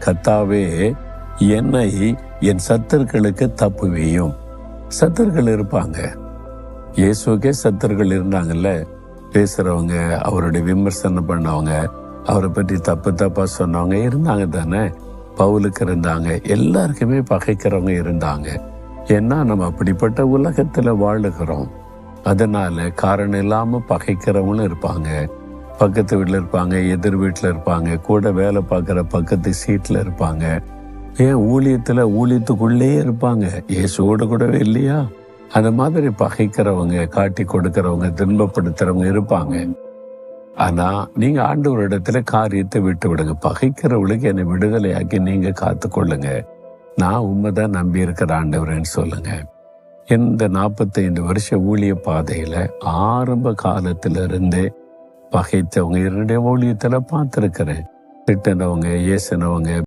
கர்த்தாவே, என்னை என் சத்துருக்களுக்கு தப்புவியும். சத்துருக்கள் இருப்பாங்க. இயேசுக்கே சத்துருக்கள் இருந்தாங்கல்ல. பேசுறவங்க, அவருடைய விமர்சனம் பண்ணவங்க, அவரை பற்றி தப்பா சொன்னவங்க இருந்தாங்க தானே. பவுலுக்கு இருந்தாங்க. எல்லாருக்குமே பகைக்கிறவங்க இருந்தாங்க. ஏன்னா நம்ம அப்படிப்பட்ட உலகத்துல வாழுகிறோம். அதனால காரணம் இல்லாம பகைக்கிறவங்களும் இருப்பாங்க. பக்கத்து வீட்டுல இருப்பாங்க, எதிர் வீட்டுல இருப்பாங்க, கூட வேலை பார்க்குற பக்கத்து சீட்ல இருப்பாங்க. ஏன் ஊழியத்துக்குள்ளே இருப்பாங்க. இயேசுவோட கூடவே இல்லையா? அந்த மாதிரி பகைக்கிறவங்க, காட்டி கொடுக்கிறவங்க, துன்பப்படுத்துறவங்க இருப்பாங்க. ஆனா நீங்க ஆண்டவரிடத்துல காரியத்தை விட்டு விடுங்க. பகைக்கிறவங்களுக்கு என்னை விடுதலையாக்கி நீங்க காத்துக்கொள்ளுங்க. நான் உண்மைதான் நம்பி இருக்கிற ஆண்டவரேன்னு சொல்லுங்க. இந்த 45 வருஷ ஊழிய பாதையில ஆரம்ப காலத்திலிருந்தே பகைத்தவங்க என்னுடைய ஊழியத்துல பார்த்திருக்கிறேன். திட்டினவங்க, ஏசினவங்க,